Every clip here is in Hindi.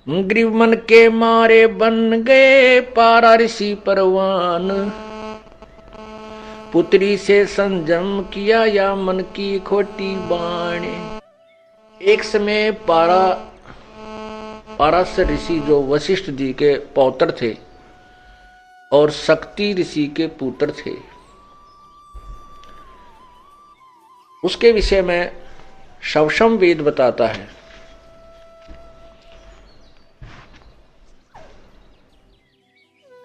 ग्रीव मन के मारे बन गए पारा ऋषि परवान। पुत्री से संजम किया या मन की खोटी बाणे। एक समय पाराशर ऋषि जो वशिष्ठ जी के पौत्र थे और शक्ति ऋषि के पुत्र थे, उसके विषय में शवशम वेद बताता है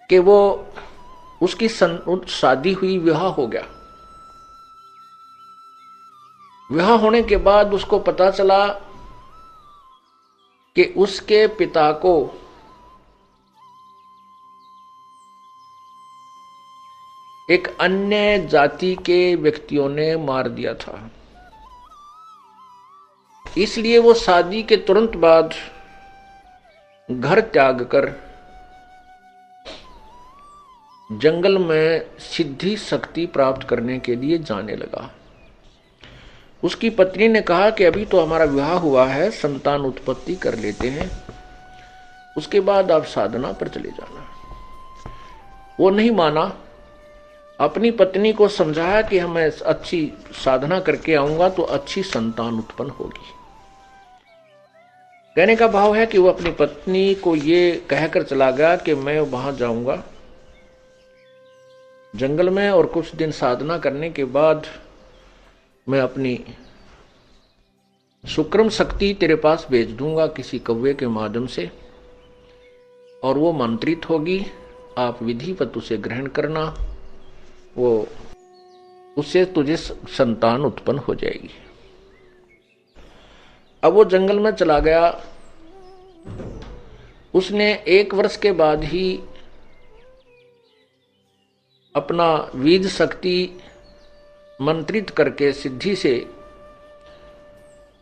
कि वो उसकी शादी हुई, विवाह हो गया। विवाह होने के बाद उसको पता चला कि उसके पिता को एक अन्य जाति के व्यक्तियों ने मार दिया था। इसलिए वो शादी के तुरंत बाद घर त्याग कर जंगल में सिद्धि शक्ति प्राप्त करने के लिए जाने लगा। उसकी पत्नी ने कहा कि अभी तो हमारा विवाह हुआ है, संतान उत्पत्ति कर लेते हैं, उसके बाद आप साधना पर चले जाना। वो नहीं माना। अपनी पत्नी को समझाया कि मैं अच्छी साधना करके आऊंगा तो अच्छी संतान उत्पन्न होगी। कहने का भाव है कि वो अपनी पत्नी को ये कहकर चला गया कि मैं वहां जाऊंगा जंगल में और कुछ दिन साधना करने के बाद मैं अपनी सुक्रम शक्ति तेरे पास भेज दूंगा किसी कौवे के माध्यम से, और वो मंत्रित होगी, आप विधिवत उसे ग्रहण करना, वो उससे तुझे संतान उत्पन्न हो जाएगी। अब वो जंगल में चला गया। उसने 1 वर्ष के बाद ही अपना वीज शक्ति मंत्रित करके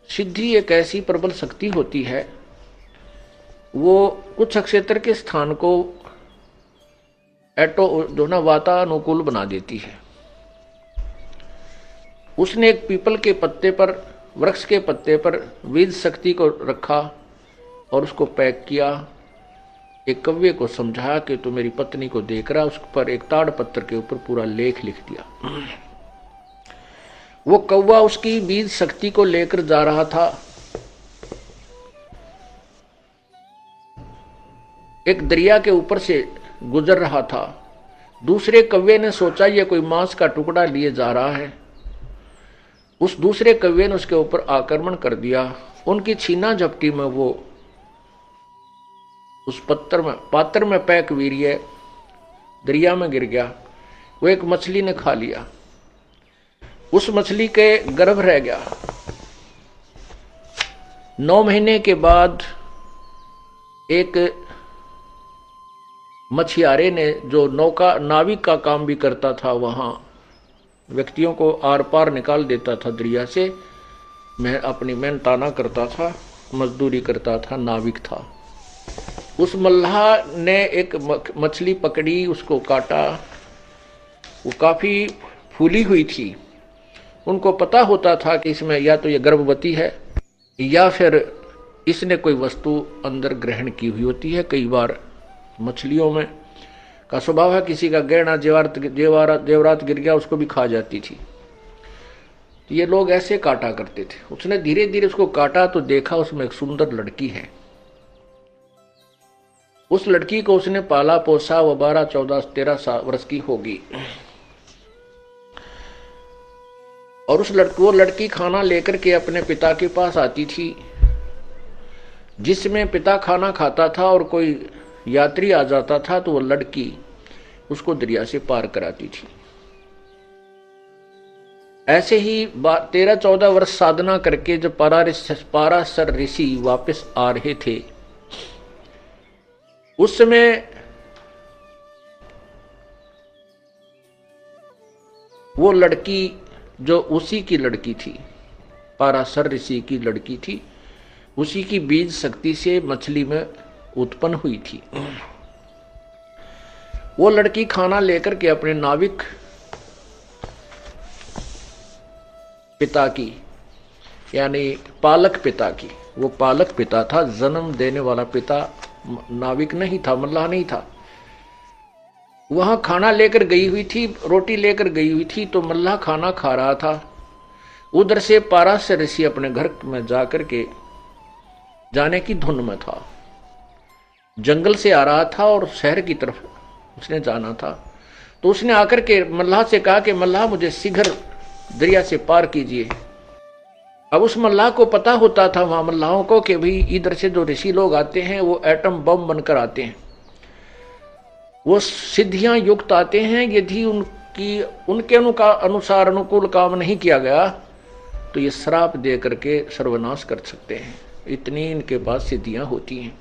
सिद्धि एक ऐसी प्रबल शक्ति होती है, वो कुछ क्षेत्र के स्थान को जो ना वातानुकूल बना देती है। उसने एक पीपल के पत्ते पर, वृक्ष के पत्ते पर वीज शक्ति को रखा और उसको पैक किया। एक कव्य को समझाया कि तू मेरी पत्नी को देख रहा, उस पर एक ताड़ पत्थर के ऊपर पूरा लेख लिख दिया। वो कौवा उसकी बीज शक्ति को लेकर जा रहा था। एक दरिया के ऊपर से गुजर रहा था। दूसरे कौवे ने सोचा ये कोई मांस का टुकड़ा लिए जा रहा है। उस दूसरे कौवे ने उसके ऊपर आक्रमण कर दिया। उनकी छीना झपटी में वो उस पात्र में पैक वीर्य दरिया में गिर गया। वो एक मछली ने खा लिया। उस मछली के गर्भ रह गया। 9 महीने के बाद एक मछियारे ने, जो नाविक का काम भी करता था, वहां व्यक्तियों को आर पार निकाल देता था दरिया से, मैं अपनी मेहनताना करता था, मजदूरी करता था, नाविक था। उस मल्लाह ने एक मछली पकड़ी, उसको काटा। वो काफी फूली हुई थी। उनको पता होता था कि इसमें या तो ये गर्भवती है या फिर इसने कोई वस्तु अंदर ग्रहण की हुई होती है। कई बार मछलियों में का स्वभाव है, किसी का गहना जेवरात गिर गया उसको भी खा जाती थी। ये लोग ऐसे काटा करते थे। उसने धीरे धीरे उसको काटा तो देखा उसमें एक सुंदर लड़की है। उस लड़की को उसने पाला पोसा। वो 12, 14, 13 वर्ष की होगी। और वो लड़की खाना लेकर के अपने पिता के पास आती थी। जिसमें पिता खाना खाता था और कोई यात्री आ जाता था तो वो लड़की उसको दरिया से पार कराती थी। ऐसे ही 13-14 वर्ष साधना करके जब पाराशर ऋषि वापस आ रहे थे, उस समय वो लड़की जो उसी की लड़की थी, पाराशर ऋषि की लड़की थी, उसी की बीज शक्ति से मछली में उत्पन्न हुई थी। वो लड़की खाना लेकर के अपने नाविक पिता की, यानी पालक पिता की, वो पालक पिता था, जन्म देने वाला पिता नाविक नहीं था, मल्लाह नहीं था। वहां खाना लेकर गई हुई थी, रोटी लेकर गई हुई थी, तो मल्लाह खाना खा रहा था। उधर से पाराशर ऋषि अपने घर में जाकर के जाने की धुन में था, जंगल से आ रहा था और शहर की तरफ उसने जाना था। तो उसने आकर के मल्लाह से कहा कि मल्लाह मुझे शीघ्र दरिया से पार कीजिए। अब उस मल्लाह को पता होता था वहां मल्लाहों को कि भाई इधर से जो ऋषि लोग आते हैं वो एटम बम बनकर आते हैं, वो सिद्धियां युक्त आते हैं। यदि उनके अनुसार अनुकूल काम नहीं किया गया तो ये श्राप दे करके सर्वनाश कर सकते हैं, इतनी इनके पास सिद्धियां होती हैं।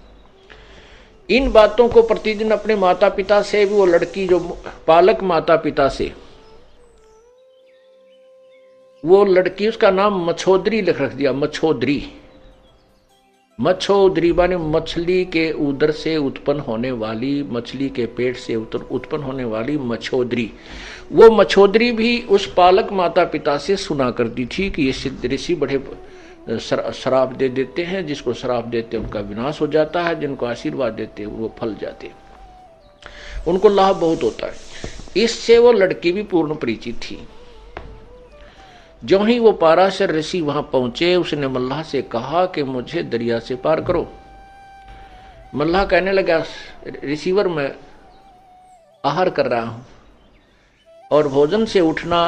इन बातों को प्रतिदिन अपने माता पिता से भी, वो लड़की जो पालक माता पिता से, वो लड़की, उसका नाम मछोदरी लिख रख दिया, मछोदरी। मछोदरी माने मछली के उदर से उत्पन्न होने वाली, मछली के पेट से उत्पन्न होने वाली मछोदरी। वो मछोदरी भी उस पालक माता पिता से सुना करती थी कि ये सिद्ध ऋषि बड़े श्राप दे देते हैं, जिसको श्राप देते उनका विनाश हो जाता है, जिनको आशीर्वाद देते वो फल जाते, उनको लाभ बहुत होता है। इससे वो लड़की भी पूर्ण परिचित थी। जो ही वो पाराशर ऋषि वहां पहुंचे, उसने मल्लाह से कहा कि मुझे दरिया से पार करो। मल्लाह कहने लगा, रिसीवर मैं आहार कर रहा हूं और भोजन से उठना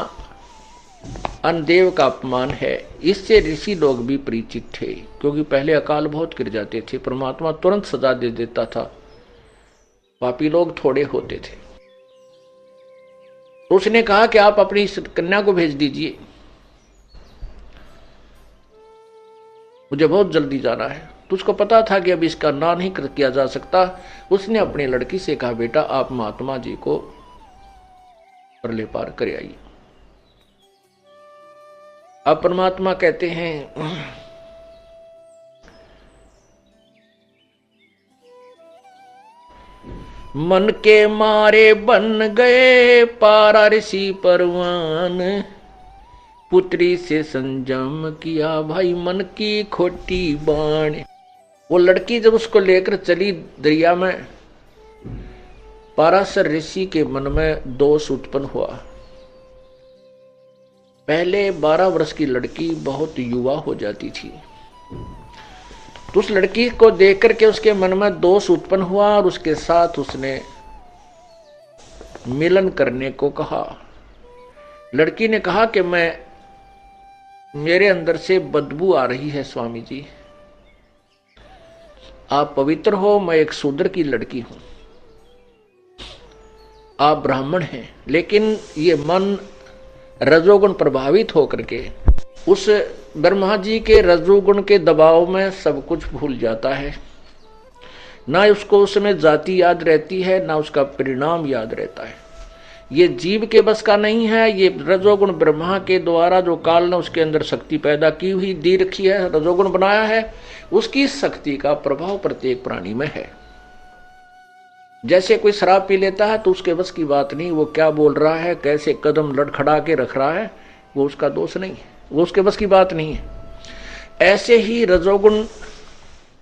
अन्नदेव का अपमान है। इससे ऋषि लोग भी परिचित थे, क्योंकि पहले अकाल बहुत गिर जाते थे, परमात्मा तुरंत सजा दे देता था, पापी लोग थोड़े होते थे। तो उसने कहा कि आप अपनी कन्या को भेज दीजिए, मुझे बहुत जल्दी जाना है। तो उसको पता था कि अब इसका ना नहीं किया जा सकता। उसने अपनी लड़की से कहा, बेटा आप महात्मा जी को परले पार कर आइए। अब परमात्मा कहते हैं, मन के मारे बन गए पारा ऋषि परवान, पुत्री से संजम किया भाई मन की खोटी बाण। वो लड़की जब उसको लेकर चली दरिया में, पाराशर ऋषि के मन में दोष उत्पन्न हुआ। पहले 12 वर्ष की लड़की बहुत युवा हो जाती थी, तो उस लड़की को देख करके उसके मन में दोष उत्पन्न हुआ और उसके साथ उसने मिलन करने को कहा। लड़की ने कहा कि मेरे अंदर से बदबू आ रही है स्वामी जी, आप पवित्र हो, मैं एक शूद्र की लड़की हूं, आप ब्राह्मण हैं। लेकिन ये मन रजोगुण प्रभावित होकर के उस ब्रह्मा जी के रजोगुण के दबाव में सब कुछ भूल जाता है, ना उसको उसमें जाति याद रहती है, ना उसका परिणाम याद रहता है। ये जीव के बस का नहीं है, ये रजोगुण ब्रह्मा के द्वारा जो काल ने उसके अंदर शक्ति पैदा की हुई दी रखी है, रजोगुण बनाया है, उसकी शक्ति का प्रभाव प्रत्येक प्राणी में है। जैसे कोई शराब पी लेता है तो उसके बस की बात नहीं, वो क्या बोल रहा है, कैसे कदम लड़खड़ा के रख रहा है, वो उसका दोष नहीं है, वो उसके बस की बात नहीं है। ऐसे ही रजोगुण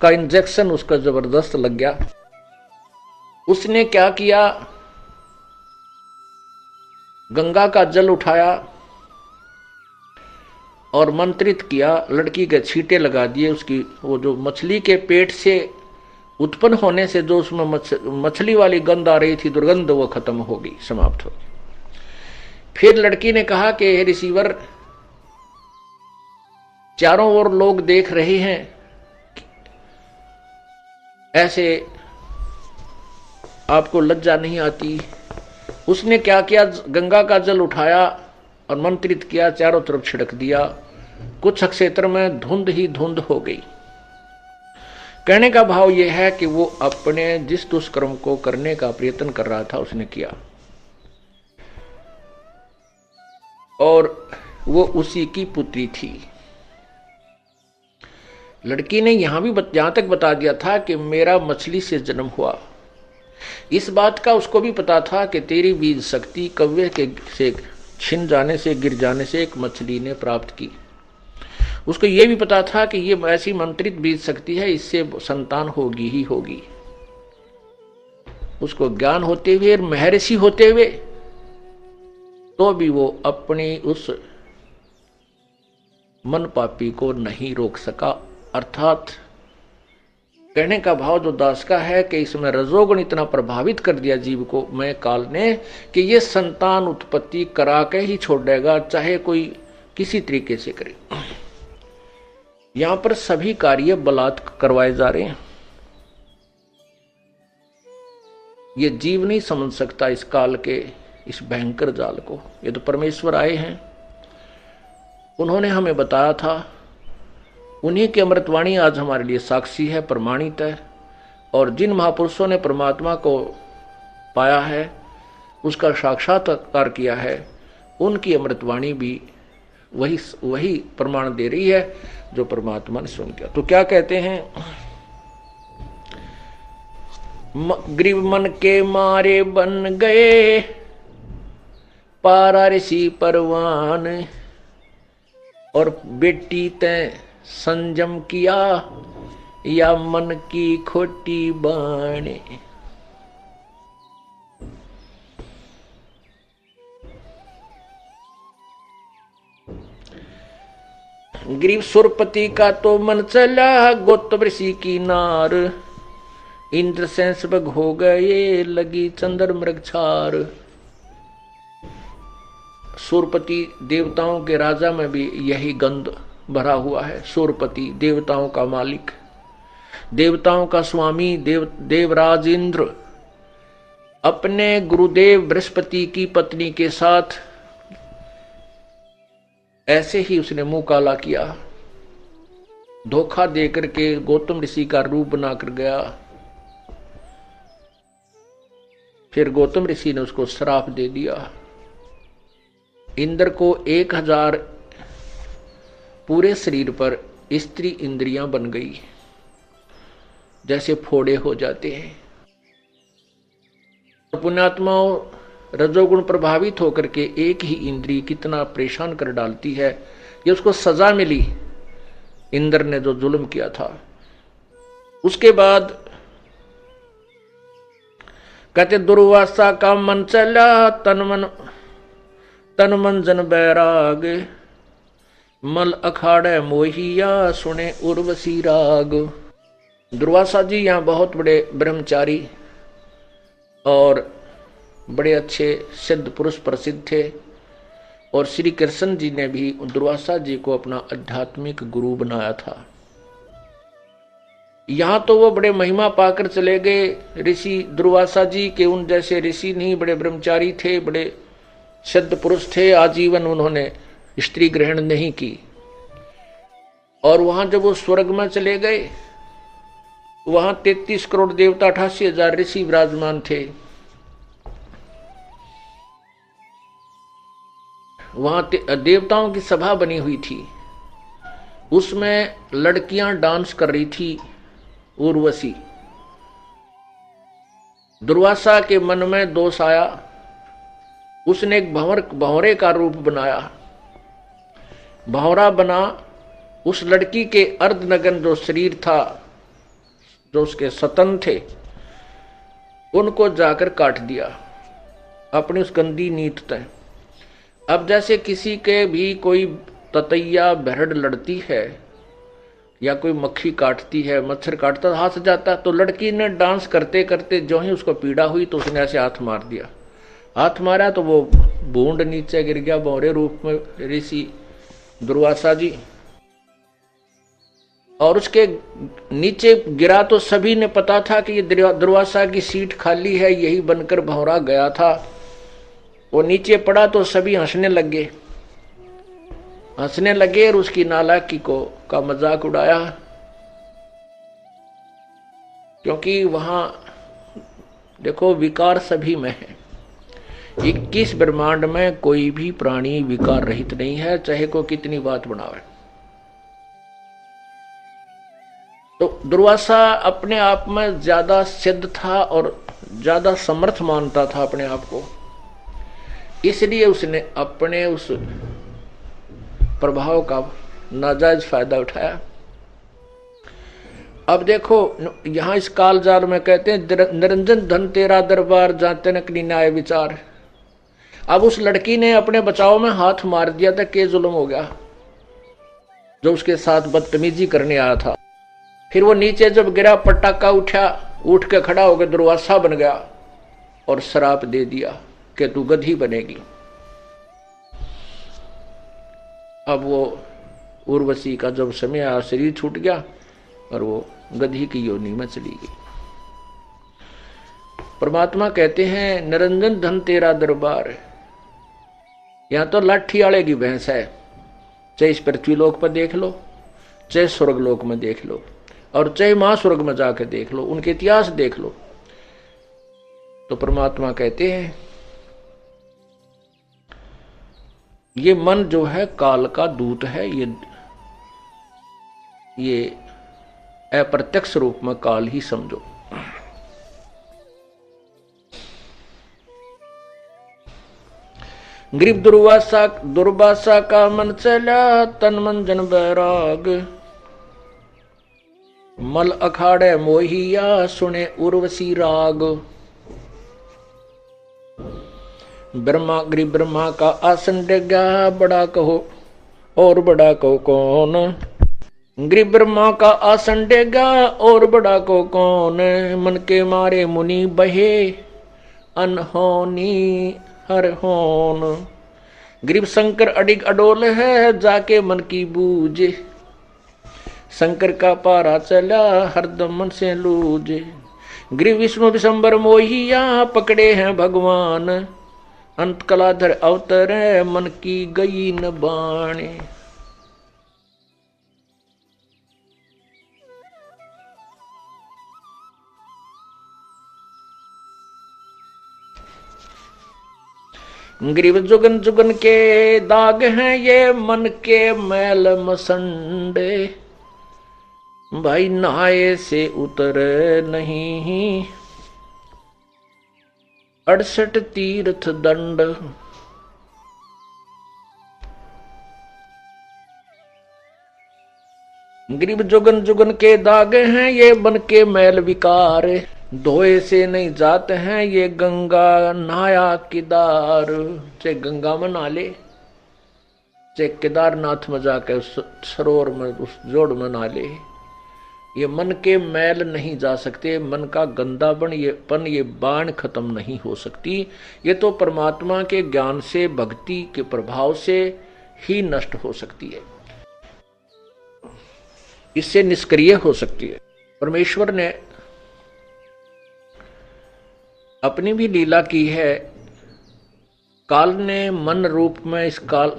का इंजेक्शन उसका जबरदस्त लग गया। उसने क्या किया, गंगा का जल उठाया और मंत्रित किया, लड़की के छींटे लगा दिए। उसकी वो जो मछली के पेट से उत्पन्न होने से जो उसमें मछली वाली गंध आ रही थी, दुर्गंध, वो खत्म हो गई, समाप्त हो गई। फिर लड़की ने कहा कि हे रिसीवर, चारों ओर लोग देख रहे हैं, ऐसे आपको लज्जा नहीं आती। उसने क्या किया, गंगा का जल उठाया और मंत्रित किया, चारों तरफ छिड़क दिया। कुछ क्षेत्र में धुंध ही धुंध हो गई। कहने का भाव यह है कि वो अपने जिस दुष्कर्म को करने का प्रयत्न कर रहा था उसने किया, और वो उसी की पुत्री थी। लड़की ने यहां तक बता दिया था कि मेरा मछली से जन्म हुआ। इस बात का उसको भी पता था कि तेरी बीज शक्ति कव्य के से छिन जाने से, गिर जाने से एक मछली ने प्राप्त की। उसको ये भी पता था कि ये ऐसी मंत्रित बीत सकती है, इससे संतान होगी ही होगी। उसको ज्ञान होते हुए, महर्षि होते हुए, तो भी वो अपनी उस मन पापी को नहीं रोक सका। अर्थात कहने का भाव जो दास का है कि इसमें रजोगुण इतना प्रभावित कर दिया जीव को, मैं काल ने, कि ये संतान उत्पत्ति करा के ही छोड़ेगा, चाहे कोई किसी तरीके से करे। यहां पर सभी कार्य बलात् करवाए जा रहे हैं। ये जीव नहीं समझ सकता इस काल के इस भयंकर जाल को। ये तो परमेश्वर आए हैं, उन्होंने हमें बताया था, उन्हीं की अमृतवाणी आज हमारे लिए साक्षी है, प्रमाणित है। और जिन महापुरुषों ने परमात्मा को पाया है, उसका साक्षात्कार किया है, उनकी अमृतवाणी भी वही प्रमाण दे रही है जो परमात्मा ने सुन किया। तो क्या कहते हैं, ग्रीव मन के मारे बन गए पारा ऋषि परवान, और बेटी तैं संजम किया या मन की खोटी बाणे। ग्रीव सुरपति का तो मन चला, गौतम ऋषि की नार, इंद्र सेंस बग हो गए लगी चंद्र मृगछार। सूरपति देवताओं के राजा में भी यही गंध भरा हुआ है। सूरपति देवताओं का मालिक, देवताओं का स्वामी, देवराज इंद्र अपने गुरुदेव बृहस्पति की पत्नी के साथ ऐसे ही उसने मुंह काला किया, धोखा देकर के गौतम ऋषि का रूप बनाकर गया। फिर गौतम ऋषि ने उसको श्राप दे दिया। इंद्र को 1000 पूरे शरीर पर स्त्री इंद्रियां बन गई, जैसे फोड़े हो जाते हैं। पुण्यात्माओं, रजोगुण प्रभावित होकर के एक ही इंद्री कितना परेशान कर डालती है। ये उसको सजा मिली, इंद्र ने जो जुल्म किया था। उसके बाद कहते दुर्वासा का मन चला, तन मन जन बैराग, मल अखाड़े मोहिया सुने उर्वशी राग। दुर्वासा जी यहाँ बहुत बड़े ब्रह्मचारी और बड़े अच्छे सिद्ध पुरुष प्रसिद्ध थे, और श्री कृष्ण जी ने भी दुर्वासा जी को अपना आध्यात्मिक गुरु बनाया था। यहां तो वो बड़े महिमा पाकर चले गए ऋषि दुर्वासा जी के, उन जैसे ऋषि नहीं, बड़े ब्रह्मचारी थे, बड़े सिद्ध पुरुष थे, आजीवन उन्होंने स्त्री ग्रहण नहीं की। और वहां जब वो स्वर्ग में चले गए, वहां 33 करोड़ देवता 88,000 ऋषि विराजमान थे। वहां देवताओं की सभा बनी हुई थी, उसमें लड़कियां डांस कर रही थी, उर्वशी। दुर्वासा के मन में दोष आया, उसने एक भंवरे का रूप बनाया, भंवरा बना, उस लड़की के अर्धनग्न जो शरीर था, जो उसके सतन थे, उनको जाकर काट दिया अपनी उस गंदी नीत तय। अब जैसे किसी के भी कोई ततैया भेड़ लड़ती है या कोई मक्खी काटती है, मच्छर काटता, हाथ जाता है, तो लड़की ने डांस करते करते जो ही उसको पीड़ा हुई तो उसने ऐसे हाथ मार दिया। हाथ मारा तो वो बूंद नीचे गिर गया, भंवरे रूप में ऋषि दुर्वासा जी। और उसके नीचे गिरा तो सभी ने पता था कि ये दुर्वासा की सीट खाली है, यही बनकर भंवरा गया था। वो नीचे पड़ा तो सभी हंसने लगे और उसकी नालायकी का मजाक उड़ाया, क्योंकि वहां देखो विकार सभी में है। 21 ब्रह्मांड में कोई भी प्राणी विकार रहित नहीं है, चाहे को कितनी बात बनावे। तो दुर्वासा अपने आप में ज्यादा सिद्ध था और ज्यादा समर्थ मानता था अपने आप को, इसलिए उसने अपने उस प्रभाव का नाजायज फायदा उठाया। अब देखो यहां इस कालजार में कहते हैं निरंजन धन तेरा दरबार जाते नकली न्याय विचार। अब उस लड़की ने अपने बचाव में हाथ मार दिया था, के जुल्म हो गया जो उसके साथ बदतमीजी करने आया था। फिर वो नीचे जब गिरा, पटाखा उठा, उठ के खड़ा होकर दुर्वासा बन गया और श्राप दे दिया कि तू गधी बनेगी। अब वो उर्वशी का जब समय आया, शरीर छूट गया और वो गधी की योनि में चली गई। परमात्मा कहते हैं निरंजन धन तेरा दरबार। यहां तो लाठी आले की भैंस है, चाहे इस पृथ्वी लोक पर देख लो, चाहे स्वर्ग लोक में देख लो, और चाहे महास्वर्ग में जाकर देख लो, उनके इतिहास देख लो। तो परमात्मा कहते हैं ये मन जो है काल का दूत है, ये अप्रत्यक्ष रूप में काल ही समझो। ग्रीब दुर्वासा का मन चला, तन मन जन बैराग। मल अखाड़े मोहिया, सुने उर्वशी राग। ग्रीब ब्रह्मा का आसन डेगा, बड़ा कहो और बड़ा कहो कौन। ग्रीब ब्रह्मा का आसन डेगा और बड़ा को कौन। मन के मारे मुनि बहे, अनहोनी हर होन। ग्रीब शंकर अडिग अडोल है, जाके मन की बूझे। शंकर का पारा चला, हरदम मन से लूझे। ग्रीब विष्णु विशंबर मोहिया, पकड़े हैं भगवान। अंत कलाधर अवतरे, मन की गई न बाणे। ग्रीव जुगन जुगन के दाग हैं, ये मन के मैल मसंडे। भाई नहाए से उतर नहीं, 68 तीर्थ दंड। ग्रीव जुगन जुगन के दाग हैं, ये मन के मैल विकार। धोए से नहीं जाते हैं, ये गंगा नहाया केदार। चाहे गंगा में नहा ले, चाहे केदारनाथ में जाकर उस सरोवर में, उस जोड़ में नहा ले, ये मन के मैल नहीं जा सकते। मन का गंदापन, ये बाण खत्म नहीं हो सकती। ये तो परमात्मा के ज्ञान से, भक्ति के प्रभाव से ही नष्ट हो सकती है, इससे निष्क्रिय हो सकती है। परमेश्वर ने अपनी भी लीला की है। काल ने मन रूप में इस काल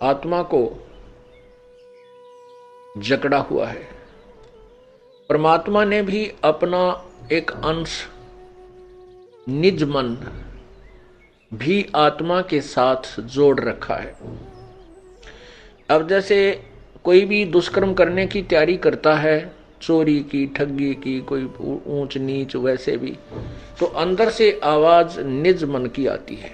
आत्मा को जकड़ा हुआ है। परमात्मा ने भी अपना एक अंश निज मन भी आत्मा के साथ जोड़ रखा है। अब जैसे कोई भी दुष्कर्म करने की तैयारी करता है, चोरी की, ठगी की, कोई ऊंच नीच, वैसे भी तो अंदर से आवाज निज मन की आती है।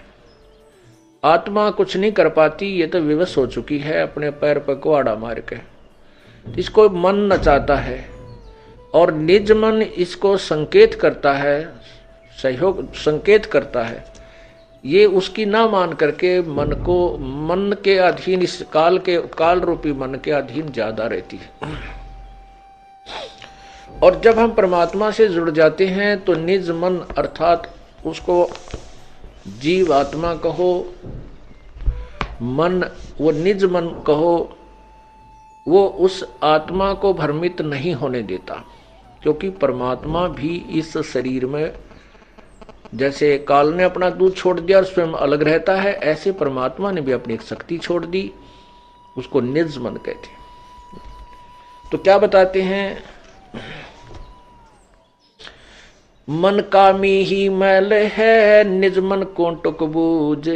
आत्मा कुछ नहीं कर पाती, ये तो विवश हो चुकी है, अपने पैर पर कुआड़ा मार के। इसको मन नचाता है और निज मन इसको संकेत करता है, सहयोग संकेत करता है। ये उसकी ना मान करके मन के अधीन, इस काल रूपी मन के अधीन ज्यादा रहती है। और जब हम परमात्मा से जुड़ जाते हैं तो निज मन, अर्थात उसको जीव आत्मा कहो, मन, वो निज मन कहो, वो उस आत्मा को भ्रमित नहीं होने देता। क्योंकि परमात्मा भी इस शरीर में, जैसे काल ने अपना दूध छोड़ दिया और स्वयं अलग रहता है, ऐसे परमात्मा ने भी अपनी एक शक्ति छोड़ दी, उसको निज मन कहते हैं। तो क्या बताते हैं, मन कामी ही मैल है, निज मन को टुक बूझ।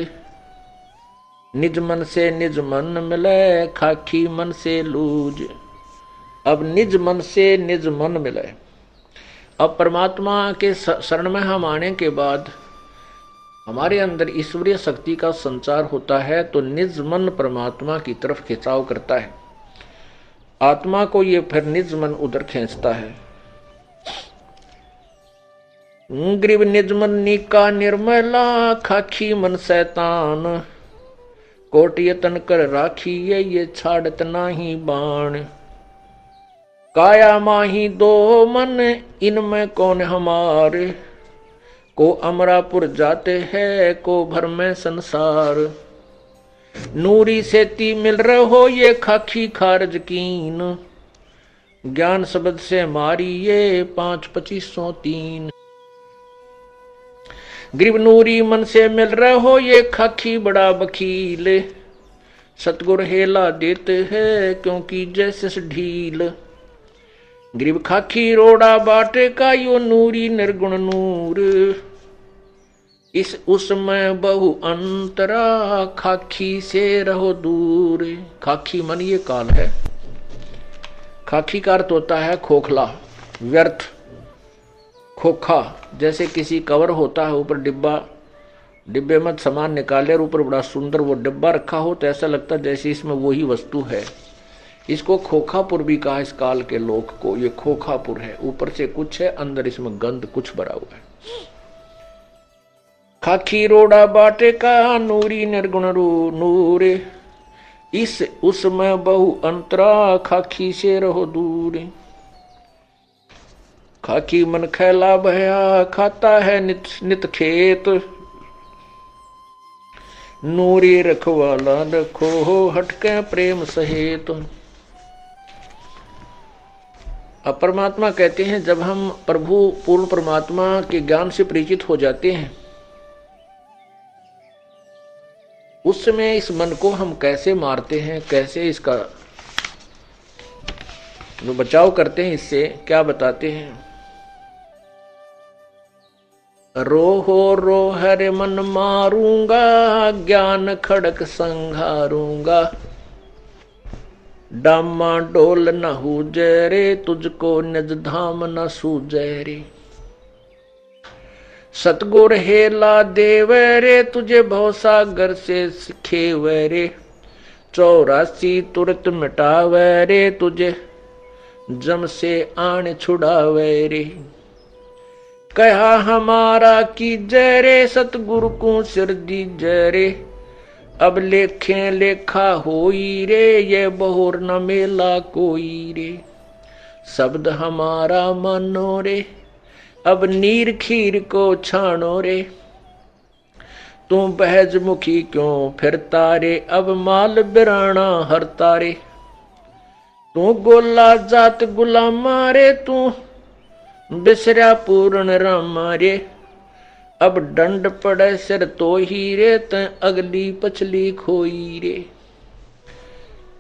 निज मन से निज मन मिले, खाकी मन से लूज। अब निज मन से निज मन मिले। अब परमात्मा के शरण में हम आने के बाद हमारे अंदर ईश्वरीय शक्ति का संचार होता है तो निज मन परमात्मा की तरफ खिंचाव करता है, आत्मा को ये फिर निज मन उधर खींचता है। ग्रीव निज मन निका निर्मला, खाखी मन शैतान, कोट यतन कर राखी ये छाड़त नाही बाण। काया माही दो मन इनमें कौन हमारे, को अमरापुर जाते हैं को भर में संसार। नूरी सेती मिल रहो ये खाखी खारज कीन, ज्ञान शब्द से मारी ये 5-2503। ग्रीव नूरी मन से मिल रहो ये खाखी बड़ा बखील, सतगुर हेला देते हैं क्योंकि जैसे ढील। ग्रीव खाखी रोड़ा बाटे का यो नूरी निर्गुण नूर, इस उसमें बहु अंतरा खाखी से रहो दूर। खाखी मन ये काल है। खाखी का अर्थ होता है खोखला, व्यर्थ, खोखा। जैसे किसी कवर होता है, ऊपर डिब्बे में सामान निकाले और ऊपर बड़ा सुंदर वो डिब्बा रखा हो तो ऐसा लगता है जैसे इसमें वही वस्तु है। इसको खोखापुर भी कहा इस काल के लोक को। ये खोखापुर है, ऊपर से कुछ है, अंदर इसमें गंध कुछ भरा हुआ है। खाखी रोड़ा बाटे का नूरी निर्गुण नूर, इस उसमें बहु अंतरा खाखी से रहो दूर। खाकी मन खैला भया खाता है नित नित खेत, नूरी रखवाला रखो हटके प्रेम सहेत। अब परमात्मा कहते हैं जब हम प्रभु पूर्ण परमात्मा के ज्ञान से परिचित हो जाते हैं, उस समय इस मन को हम कैसे मारते हैं, कैसे इसका जो बचाव करते हैं, इससे क्या बताते हैं। रोहो रो हरे मन मारूंगा, ज्ञान खड़क संघारूंगा, डामा डोल न हुजे रे, तुझको निज धाम न सूझे रे। सतगुर हेला देवे रे, तुझे भवसागर से सिखेवे रे, 84 तुरत मिटावे रे, तुझे जम से आन छुड़ावे रे। कहा हमारा की जय रे, सतगुरु को सिर दी जय रे, अब लेखे लेखा होई रे, ये बहुर न मेला कोई रे। शब्द हमारा मानो रे, अब नीर खीर को छानो रे, तू बहज मुखी क्यों फिरता रे, अब माल बिराना हरता रे। तू गोला जात गुलामा रे, तू बिसरा पूर्ण रामा रे, अब दंड पड़े सिर तो ही रे, त अगली पछली खोई रे।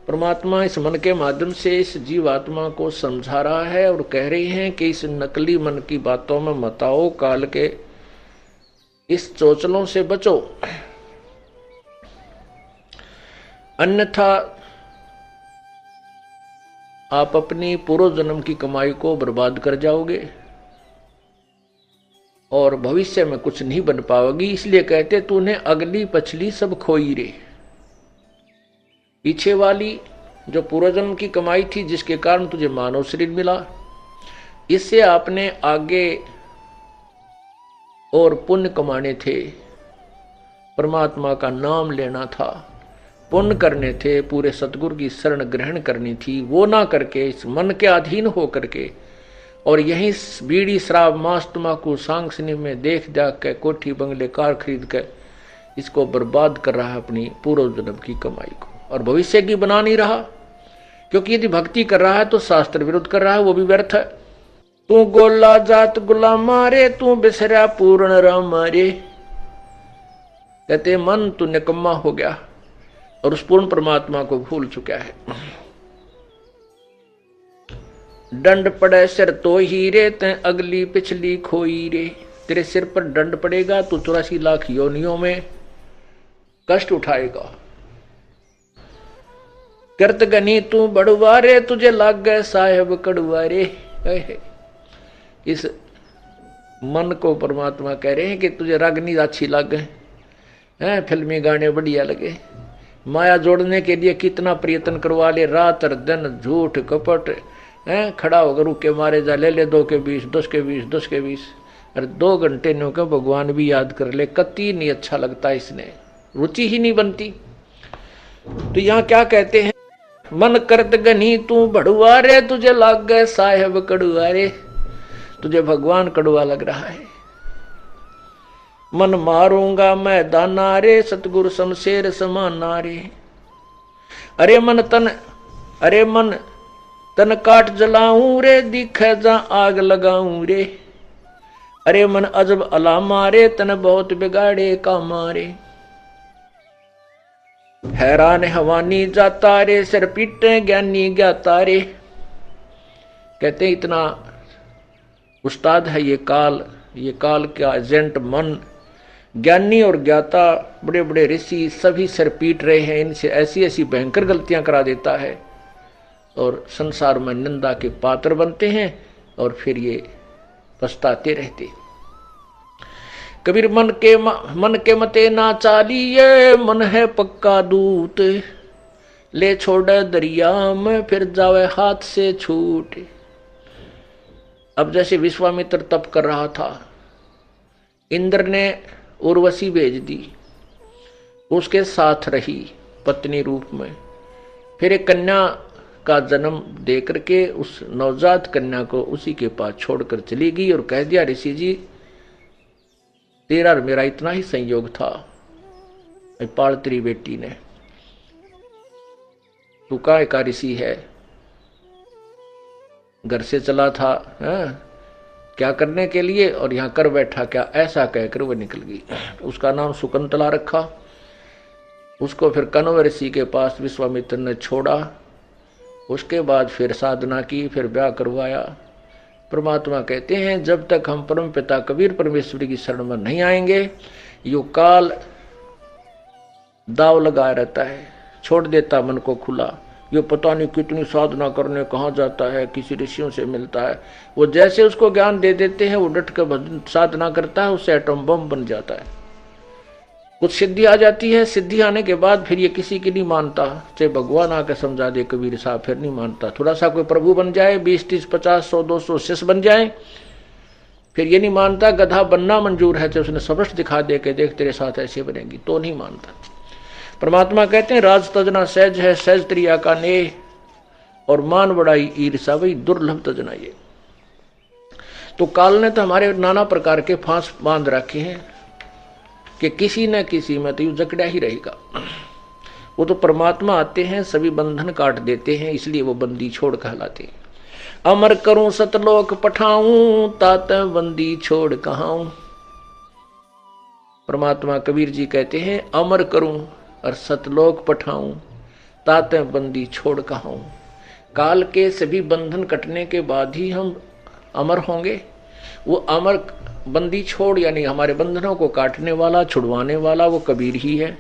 परमात्मा इस मन के माध्यम से इस जीवात्मा को समझा रहा है और कह रही हैं कि इस नकली मन की बातों में मत आओ, काल के इस चोचलों से बचो, अन्यथा आप अपनी पूर्व जन्म की कमाई को बर्बाद कर जाओगे और भविष्य में कुछ नहीं बन पाओगी। इसलिए कहते तूने अगली पछली सब खोई रे। पीछे वाली जो पूर्वजन्म की कमाई थी जिसके कारण तुझे मानव शरीर मिला, इससे आपने आगे और पुण्य कमाने थे, परमात्मा का नाम लेना था, पुण्य करने थे, पूरे सतगुरु की शरण ग्रहण करनी थी। वो ना करके इस मन के अधीन हो करके और यही बीड़ी शराब मांस तम्बाकू सांग सिनेमा में देख जाग के कोठी बंगले कार खरीद के इसको बर्बाद कर रहा है, अपनी पूर्व जन्म की कमाई को, और भविष्य की बना नहीं रहा। क्योंकि यदि भक्ति कर रहा है तो शास्त्र विरुद्ध कर रहा है, वो भी व्यर्थ है। तू गोला जात गुलामा रे, तू बिसरा पूर्ण रामा रे। कहते मन तू निकम्मा हो गया और उस पूर्ण परमात्मा को भूल चुका है। दंड पड़े सिर तो ही रे, ते अगली पिछली खोई रे। तेरे सिर पर दंड पड़ेगा तो 84 लाख योनियों में कष्ट उठाएगा। करत गनी तू बड़ुआ रे, तुझे लाग गए साहेब कड़ुआ रे। इस मन को परमात्मा कह रहे हैं कि तुझे रागनी अच्छी लगे हैं, फिल्मी गाने बढ़िया लगे, माया जोड़ने के लिए कितना प्रयत्न करवा ले, रात और दिन झूठ कपट है, खड़ा होकर रुके मारे जा, ले 2 के 20, 10 के 20, 10 के 20, अरे 2 घंटे नो के भगवान भी याद कर ले, कति नहीं अच्छा लगता, इसने रुचि ही नहीं बनती। तो यहाँ क्या कहते हैं, मन करत गनी तू भड़ुआ रे, तुझे लग गए साहेब कड़ुआ रे, तुझे भगवान कड़ुआ लग रहा है। मन मारूंगा मैं दाना रे, सतगुरु शमशेर समाना रे, अरे मन तन काट जलाऊं रे, दिखे जा आग लगाऊं रे, अरे मन अजब अला मारे, तन बहुत बिगाड़े का मारे, हैरान हवानी जाता रे, सिर पीटे ज्ञानी ज्ञाता रे। कहते इतना उस्ताद है ये काल का एजेंट मन, ज्ञानी और ज्ञाता बड़े बड़े ऋषि सभी सिर पीट रहे हैं, इनसे ऐसी ऐसी भयंकर गलतियां करा देता है और संसार में निंदा के पात्र बनते हैं और फिर ये पछताते रहते। कबीर मन के मते ना चालिए, मन है पक्का दूत, ले छोड़े दरिया में फिर जावे हाथ से छूट। अब जैसे विश्वामित्र तप कर रहा था, इंद्र ने उर्वशी भेज दी, उसके साथ रही पत्नी रूप में, फिर एक कन्या का जन्म दे करके उस नवजात कन्या को उसी के पास छोड़कर चली गई और कह दिया, ऋषि जी तेरा और मेरा इतना ही संयोग था, पाल तेरी बेटी ने, तू काय का ऋषि है, घर से चला था क्या करने के लिए और यहां कर बैठा क्या, ऐसा कहकर वह निकल गई। उसका नाम शकुंतला रखा। उसको फिर कण्व ऋषि के पास विश्वामित्र ने छोड़ा, उसके बाद फिर साधना की, फिर ब्याह करवाया। परमात्मा कहते हैं जब तक हम परम पिता कबीर परमेश्वर की शरण में नहीं आएंगे, यो काल दाव लगाया रहता है, छोड़ देता मन को खुला। ये पता नहीं कितनी साधना करने कहाँ जाता है, किसी ऋषियों से मिलता है, वो जैसे उसको ज्ञान दे देते हैं वो डट कर साधना करता है, उससे एटम बम बन जाता है। कुछ सिद्धि आ जाती है, सिद्धि आने के बाद फिर ये किसी की नहीं मानता, चाहे भगवान आकर समझा दे कबीर साहब, फिर नहीं मानता। थोड़ा सा कोई प्रभु बन जाए, 20, 30, 50, 100, 200 शिष्य बन जाए, फिर ये नहीं मानता। गधा बनना मंजूर है, चाहे उसने सबस्ट दिखा दे के देख तेरे साथ ऐसे बनेगी, तो नहीं मानता। परमात्मा कहते हैं राज तजना सहज है, सहज त्रिया का नेह, और मान बड़ाई ईर्षा वही दुर्लभ तजना ये। तो काल ने तो हमारे नाना प्रकार के फांस बांध रखे हैं कि किसी न किसी में तो यू जकड़ा ही रहेगा। वो तो परमात्मा आते हैं, सभी बंधन काट देते हैं, इसलिए वो बंदी छोड़ कहलाते हैं। अमर करूं सतलोक पठाऊं, तात बंदी छोड़ कहाऊं। परमात्मा कबीर जी कहते हैं अमर करूं और सतलोक पठाऊं, तात बंदी छोड़ कहाऊं। काल के सभी बंधन कटने के बाद ही हम अमर होंगे। वो अमर बंदी छोड़ यानी हमारे बंधनों को काटने वाला, छुड़वाने वाला वो कबीर ही है।